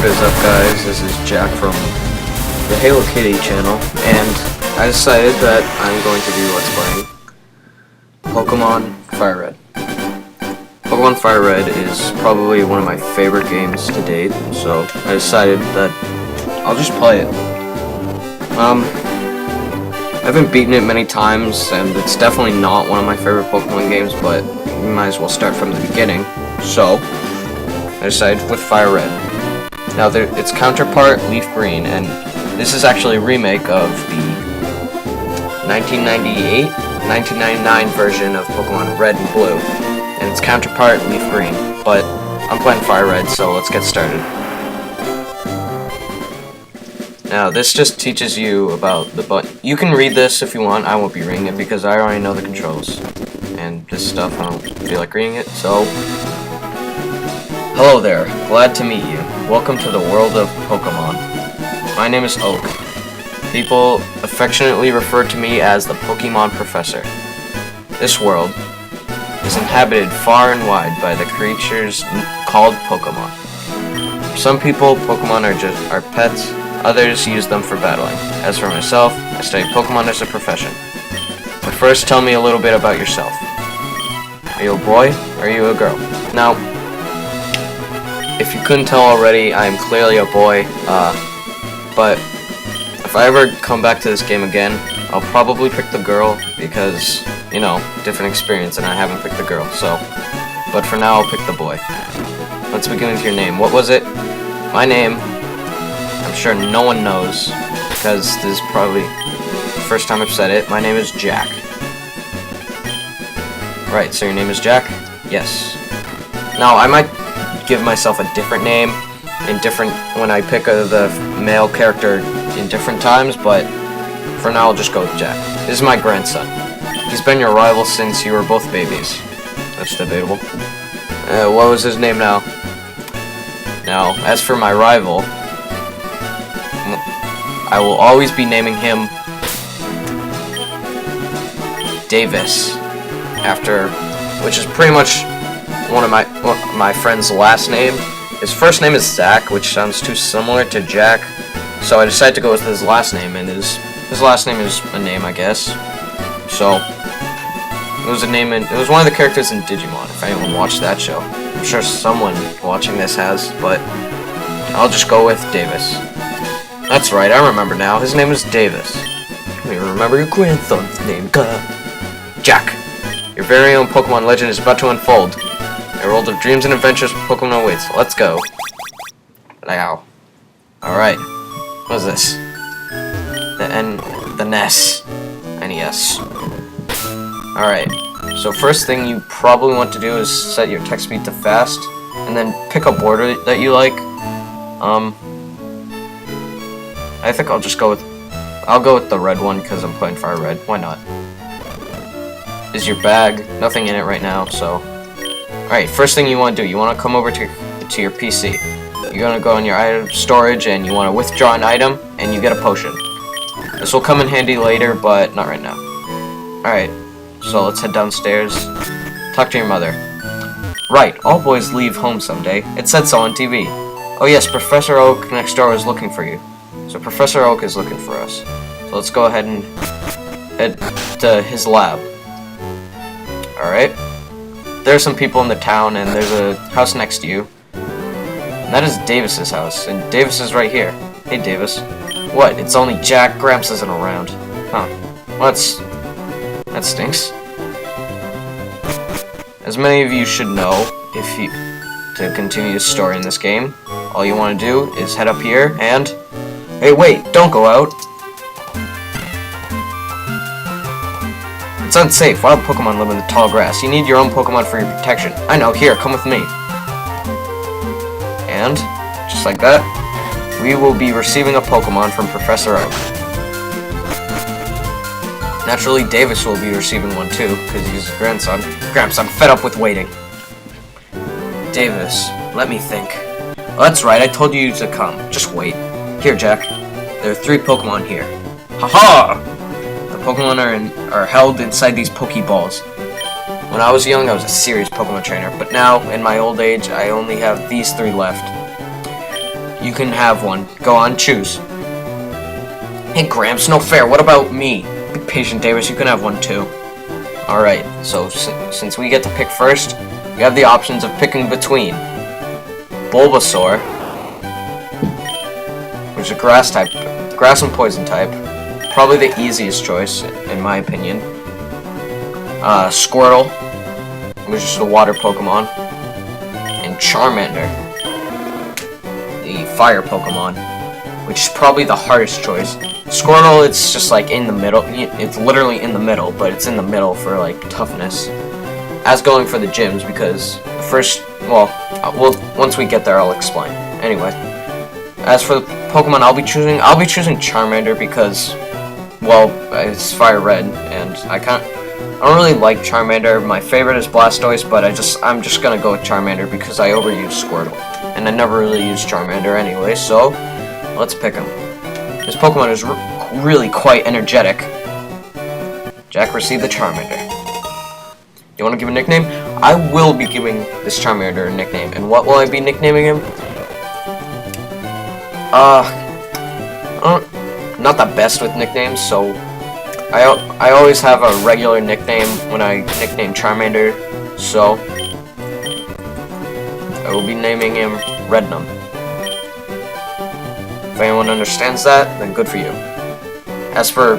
what is up, guys? This is Jack from the Halo Kitty channel, and I decided that I'm going to do Let's Playing Pokemon Fire Red. Pokemon Fire Red is probably one of my favorite games to date, so I decided that I'll just play it. I haven't beaten it many times, and it's definitely not one of my favorite Pokemon games, but you might as well start from the beginning, so I decided with Fire Red. Now, its counterpart, Leaf Green, and this is actually a remake of the 1999 version of Pokemon Red and Blue, and its counterpart, Leaf Green. But I'm playing Fire Red, so let's get started. Now, this just teaches you about the button. You can read this if you want. I won't be reading it because I already know the controls. And this stuff, I don't feel like reading it, so... Hello there, glad to meet you. Welcome to the world of Pokemon. My name is Oak. People affectionately refer to me as the Pokemon Professor. This world is inhabited far and wide by the creatures called Pokemon. For some people, Pokemon are pets, others use them for battling. As for myself, I study Pokemon as a profession. But first, tell me a little bit about yourself. Are you a boy, or are you a girl? Now, if you couldn't tell already, I am clearly a boy, but if I ever come back to this game again, I'll probably pick the girl, because, you know, different experience, and I haven't picked the girl, so, but for now, I'll pick the boy. Let's begin with your name. What was it? My name, I'm sure no one knows, because this is probably the first time I've said it. My name is Jack. Right, so your name is Jack? Yes. Now, I might give myself a different name when I pick the male character in different times, but for now I'll just go with Jack. This is my grandson. He's been your rival since you were both babies. That's debatable. What was his name now? Now, as for my rival, I will always be naming him Davis, which is pretty much one of my friend's last name. His first name is Zach, which sounds too similar to Jack, so I decided to go with his last name, and his last name is a name, I guess. So it was a name, and it was one of the characters in Digimon. If anyone watched that show, I'm sure someone watching this has, but I'll just go with Davis. That's right, I remember now. His name is Davis. Let me remember your grandson's name, Jack. Your very own Pokemon legend is about to unfold. A world of dreams and adventures with Pokemon awaits. Let's go. Now. Alright. What is this? The NES. NES. Alright. So first thing you probably want to do is set your text speed to fast, and then pick a border that you like. I think I'll go with the red one because I'm playing Fire Red. Why not? Is your bag. Nothing in it right now, so... Alright, first thing you want to do, you want to come over to your PC. You're going to go in your item storage, and you want to withdraw an item, and you get a potion. This will come in handy later, but not right now. Alright, so let's head downstairs. Talk to your mother. Right, all boys leave home someday. It said so on TV. Oh yes, Professor Oak next door is looking for you. So Professor Oak is looking for us. So let's go ahead and head to his lab. Alright. There's some people in the town, and there's a house next to you. And that is Davis's house, and Davis is right here. Hey, Davis. What? It's only Jack? Gramps isn't around. Huh. Well, that stinks. As many of you should know, to continue the story in this game, all you want to do is head up here and... Hey, wait! Don't go out! It's unsafe. Wild Pokemon live in the tall grass. You need your own Pokemon for your protection. I know. Here, come with me. And, just like that, we will be receiving a Pokemon from Professor Oak. Naturally, Davis will be receiving one too, because he's his grandson. Gramps, I'm fed up with waiting. Davis, let me think. Oh, that's right. I told you to come. Just wait. Here, Jack. There are 3 Pokemon here. Haha! Pokemon are held inside these Pokeballs. When I was young, I was a serious Pokemon trainer, but now, in my old age, I only have these 3 left. You can have one. Go on, choose. Hey, Gramps, no fair. What about me? Be patient, Davis. You can have one too. Alright, so since we get to pick first, we have the options of picking between Bulbasaur, which is a grass type, grass and poison type. Probably the easiest choice, in my opinion. Squirtle, which is a water Pokemon, and Charmander, the fire Pokemon, which is probably the hardest choice. Squirtle, it's just like in the middle. It's literally in the middle, but it's in the middle for like toughness. As going for the gyms, because the first, well, once we get there, I'll explain. Anyway, as for the Pokemon I'll be choosing Charmander because, well, it's fire red, and I don't really like Charmander. My favorite is Blastoise, but I'm just gonna go with Charmander because I overuse Squirtle, and I never really use Charmander anyway. So let's pick him. This Pokemon is really quite energetic. Jack received the Charmander. You want to give a nickname? I will be giving this Charmander a nickname. And what will I be nicknaming him? Not the best with nicknames, so I always have a regular nickname when I nickname Charmander, so I will be naming him Rednum. If anyone understands that, then good for you. As for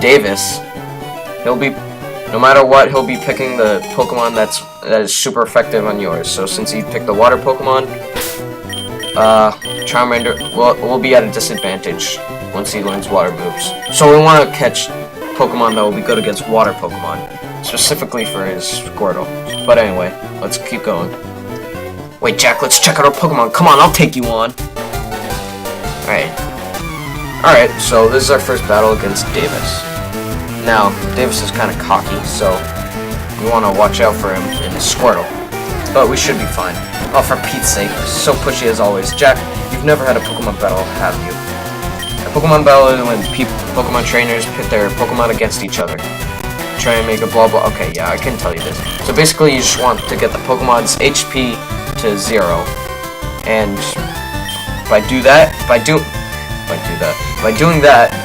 Davis, no matter what, he'll be picking the Pokemon that is super effective on yours. So since he picked the water Pokemon, Charmander will be at a disadvantage once he learns water moves. So we want to catch Pokemon that will be good against water Pokemon, specifically for his Squirtle. But anyway, let's keep going. Wait, Jack, let's check out our Pokemon. Come on, I'll take you on. Alright, so this is our first battle against Davis. Now, Davis is kind of cocky, so we want to watch out for him in his Squirtle. But we should be fine. Oh, for Pete's sake, so pushy as always. Jack, you've never had a Pokemon battle, have you? A Pokemon battle is when Pokemon trainers pit their Pokemon against each other. Try and make a blah blah. Okay, yeah, I can tell you this. So basically, you just want to get the Pokemon's HP to 0. And by doing that,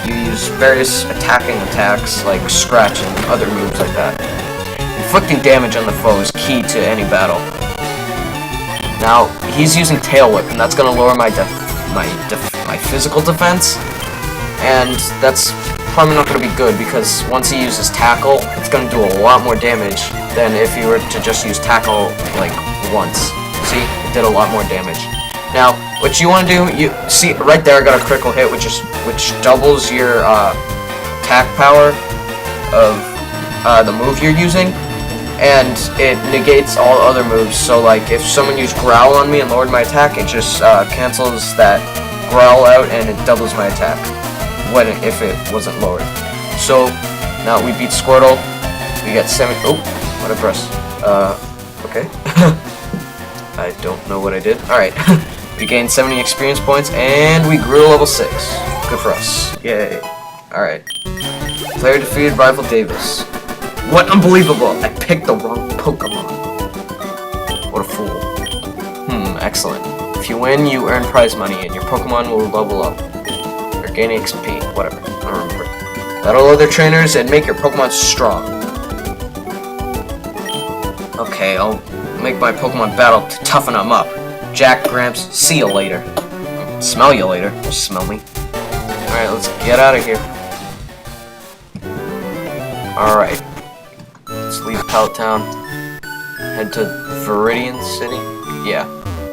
you use various attacking attacks like Scratch and other moves like that. Inflicting damage on the foe is key to any battle. Now, he's using Tail Whip, and that's going to lower my physical defense, and that's probably not going to be good because once he uses Tackle, it's going to do a lot more damage than if you were to just use Tackle like once. See, it did a lot more damage. Now, what you want to do, you see right there, I got a critical hit, which doubles your attack power of the move you're using, and it negates all other moves. So, like, if someone used Growl on me and lowered my attack, it just cancels that Growl out, and it doubles my attack if it wasn't lowered. So now we beat Squirtle. We got 7. Oh, what I pressed? Okay. I don't know what I did. All right. We gained 70 experience points, and we grew to level 6. Good for us. Yay. Alright. Player defeated rival Davis. What unbelievable! I picked the wrong Pokemon. What a fool. Excellent. If you win, you earn prize money, and your Pokemon will level up. Or gain XP. Whatever. I don't remember. Battle other trainers and make your Pokemon strong. Okay, I'll make my Pokemon battle to toughen them up. Jack, Gramps, see you later. Smell you later. Smell me. Alright, let's get out of here. Alright. Let's leave Pallet Town. Head to Viridian City. Yeah.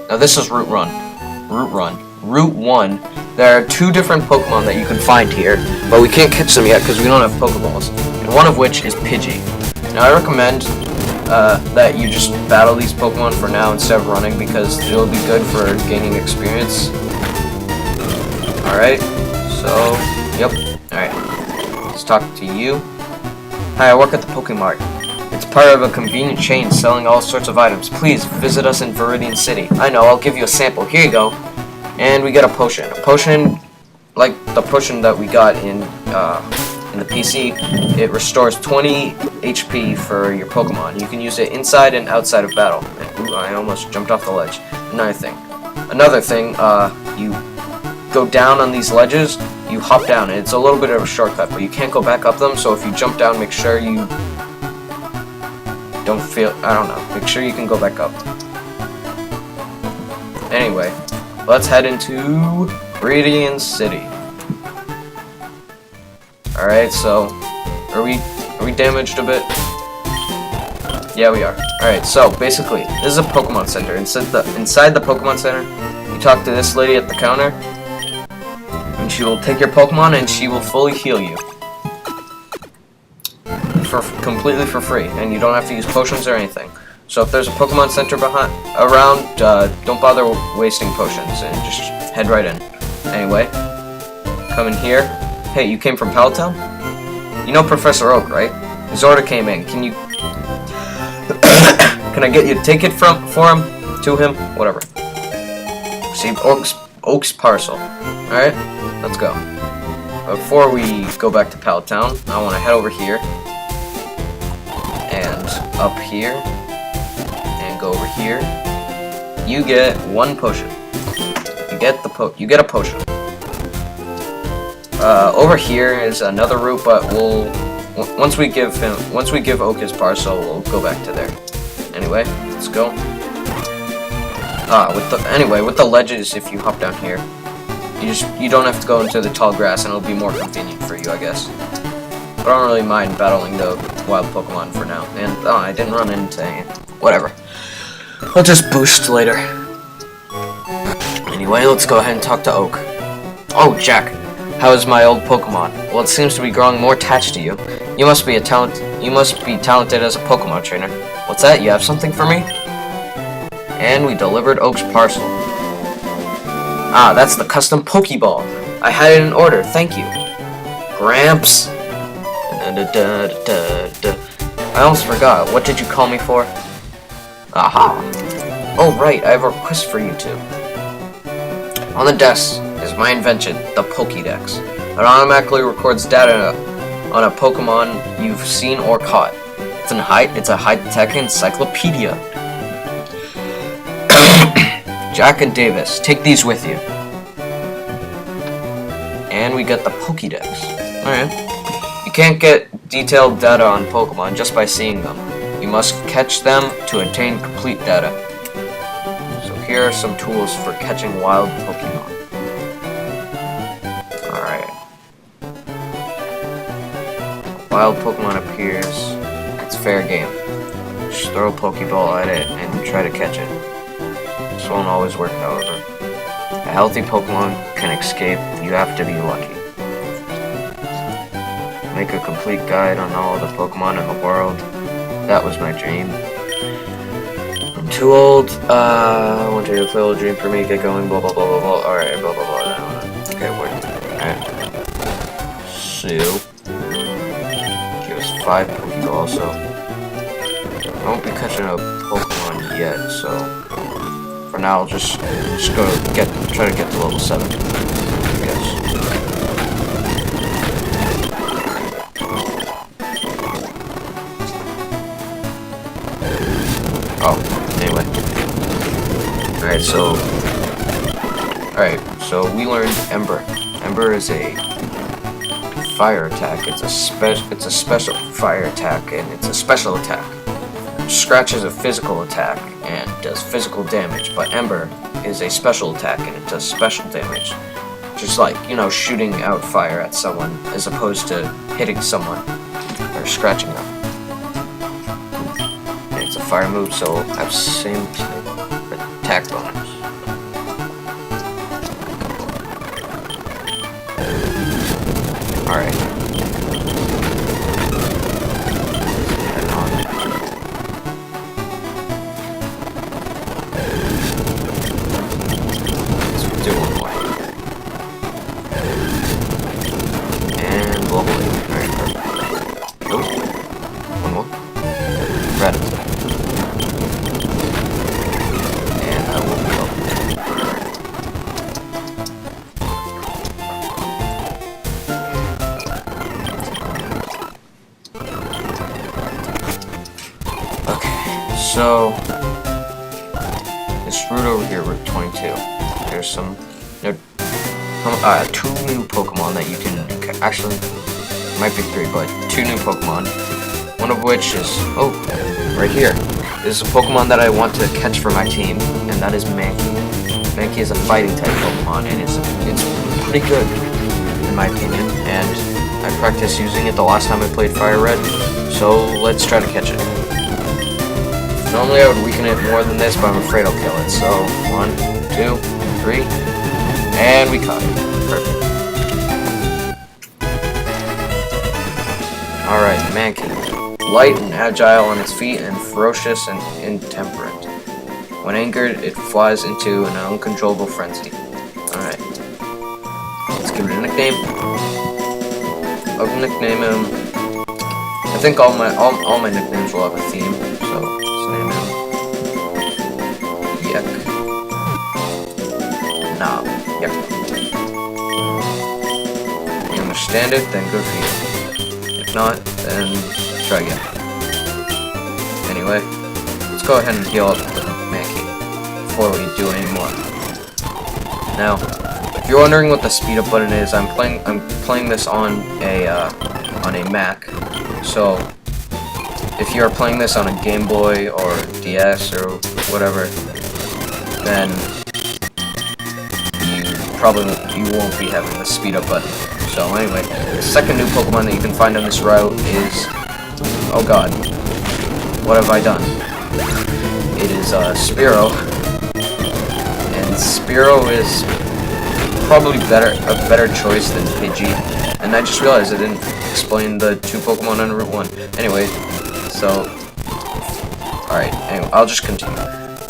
Now this is Route 1. There are 2 different Pokemon that you can find here, but we can't catch them yet because we don't have Pokeballs. And one of which is Pidgey. Now I recommend that you just battle these Pokemon for now instead of running because it'll be good for gaining experience. Alright, so, yep, alright. Let's talk to you. Hi, I work at the Pokemart. It's part of a convenient chain selling all sorts of items. Please visit us in Viridian City. I know, I'll give you a sample. Here you go. And we get a potion. A potion, like the potion that we got in the PC, it restores 20 HP for your Pokemon. You can use it inside and outside of battle. Ooh, I almost jumped off the ledge. Another thing, you go down on these ledges, you hop down, and it's a little bit of a shortcut, but you can't go back up them, so if you jump down, make sure you don't feel, I don't know, make sure you can go back up. Anyway, let's head into Radiant City. Alright, so, are we damaged a bit? Yeah, we are. Alright, so, basically, this is a Pokemon Center. Inside the Pokemon Center, you talk to this lady at the counter, and she will take your Pokemon and she will fully heal you. Completely for free, and you don't have to use potions or anything. So if there's a Pokemon Center around, don't bother wasting potions and just head right in. Anyway, come in here. Hey, you came from Palatown? You know Professor Oak, right? His order came in. Can you... Can I get you a ticket for him? To him? Whatever. Receive Oak's parcel. Alright, let's go. Before we go back to Palatown, I want to head over here. And up here. And go over here. You get one potion. You get a potion. Over here is another route, but once we give Oak his parcel, we'll go back to there. Anyway, let's go. With the ledges, if you hop down here, you don't have to go into the tall grass, and it'll be more convenient for you, I guess. But I don't really mind battling the wild Pokemon for now. And I didn't run into any. Whatever. I'll just boost later. Anyway, let's go ahead and talk to Oak. Oh, Jack. How is my old Pokemon? Well, it seems to be growing more attached to you. You must be talented as a Pokemon trainer. What's that? You have something for me? And we delivered Oak's parcel. Ah, that's the custom Pokeball. I had it in order. Thank you, Gramps. I almost forgot. What did you call me for? Aha. Oh, right. I have a request for you two. On the desk is my invention, the Pokédex. It automatically records data on a Pokemon you've seen or caught. It's a high-tech encyclopedia. Jack and Davis, take these with you. And we get the Pokédex. Alright. You can't get detailed data on Pokemon just by seeing them. You must catch them to obtain complete data. So here are some tools for catching wild Pokemon. Alright. Wild Pokemon appears. It's fair game. Just throw a Pokeball at it and try to catch it. This won't always work, however. A healthy Pokemon can escape. You have to be lucky. Make a complete guide on all the Pokemon in the world. That was my dream. I'm too old. I want to play a dream for me. Get going. Blah blah blah blah blah. Alright, blah blah blah. Okay, wait. Alright. So, give us 5 Pokeballs. So, I won't be catching a Pokemon yet. So, for now, I'll just try to get to level 7. I guess. Oh, anyway. Alright, so we learned Ember. Ember is a fire attack. It's a special fire attack, and it's a special attack. Scratch is a physical attack and does physical damage, but Ember is a special attack and it does special damage. Just like, shooting out fire at someone as opposed to hitting someone or scratching them. It's a fire move, so I have same attack bonus. Alright. Head on. Let's do one more. And global 8. Alright, perfect. Nope. One more. Red. So, this route over here, Route 22, there's two new Pokemon that you can actually, might be three, but two new Pokemon. One of which is, oh, right here. This is a Pokemon that I want to catch for my team, and that is Mankey. Mankey is a fighting type Pokemon, and it's pretty good, in my opinion, and I practiced using it the last time I played Fire Red, so let's try to catch it. Normally I would weaken it more than this, but I'm afraid I'll kill it, so 1, 2, 3, and we caught it. Perfect. Alright, Mankey. Light and agile on its feet and ferocious and intemperate. When angered, it flies into an uncontrollable frenzy. Alright. Let's give it a nickname. I'll nickname him. I think all my nicknames will have a theme, so let's name him Yuck. Nah, Yuck. You understand it, then good for you. If not, then try again. Anyway, let's go ahead and heal up the Mankey before we do any more. Now, if you're wondering what the speed up button is, I'm playing this on a Mac. So, if you are playing this on a Game Boy or DS or whatever, then you won't be having the speed up button. So anyway, the second new Pokemon that you can find on this route is, oh god, what have I done? It is Spearow, and Spearow is probably a better choice than Pidgey. And I just realized I didn't explain the two Pokemon on Route 1. Anyway, so alright, anyway, I'll just continue.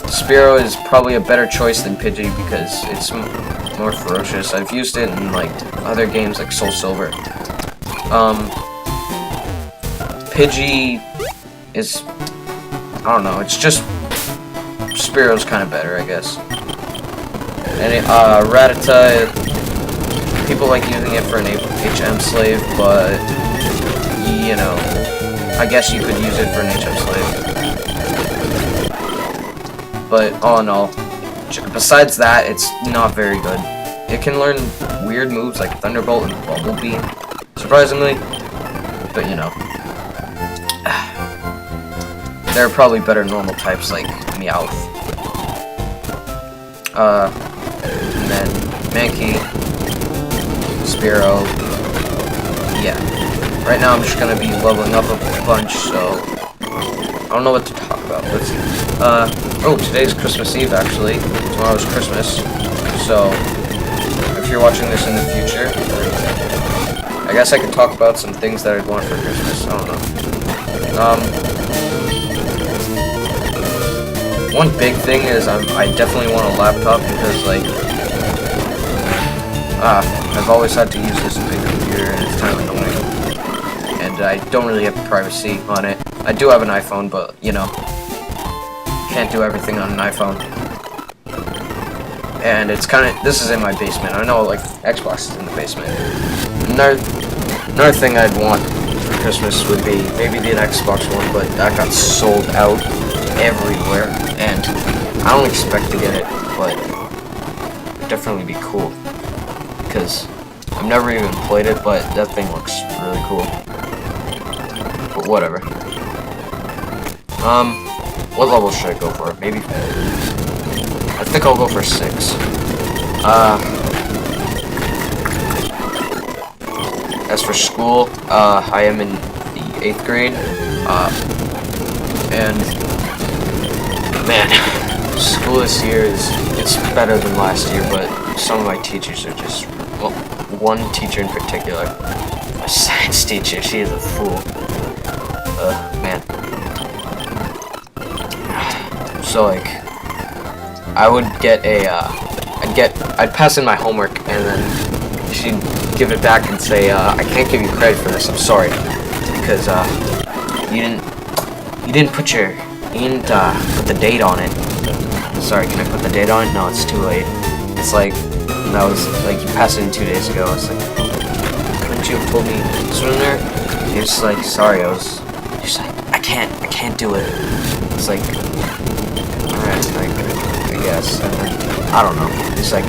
Spearow is probably a better choice than Pidgey because it's more ferocious. I've used it in like other games like Soul Silver. Pidgey is, I don't know, it's just Spearow's kind of better, I guess. And Rattata, people like using it for an HM slave, but you know, I guess you could use it for an HM slave. But all in all, besides that, it's not very good. It can learn weird moves like Thunderbolt and Bubble Beam, surprisingly, but you know. There are probably better normal types like Meowth. And then Mankey, Spearow, yeah. Right now I'm just gonna be leveling up a bunch, so I don't know what to talk about. Let's see. Oh, today's Christmas Eve actually. Tomorrow's Christmas. So if you're watching this in the future, I guess I could talk about some things that I'd want for Christmas. I don't know. One big thing is I definitely want a laptop because like I've always had to use this big computer and it's kind of annoying. And I don't really have privacy on it. I do have an iPhone, but you know, can't do everything on an iPhone. And it's kind of, this is in my basement. I know like Xbox is in the basement. Another thing I'd want for Christmas would be maybe the Xbox One, but that got sold out everywhere, and I don't expect to get it, but it'd definitely be cool, because I've never even played it, but that thing looks really cool. But whatever. What level should I go for? Maybe, I think I'll go for 6. As for school, I am in the 8th grade, and man, school this year it's better than last year, but some of my teachers are just, well, one teacher in particular, my science teacher, she is a fool. Man. So like, I would get I'd pass in my homework, and then she'd give it back and say, I can't give you credit for this, I'm sorry, because you didn't put the date on it. Sorry, can I put the date on it? No, it's too late. It's like, that was like, you passed it in 2 days ago. It's like, couldn't you have told me sooner? It's like, sorry, she's like, I can't do it. It's like, alright, like, I guess, and then, I don't know. It's like,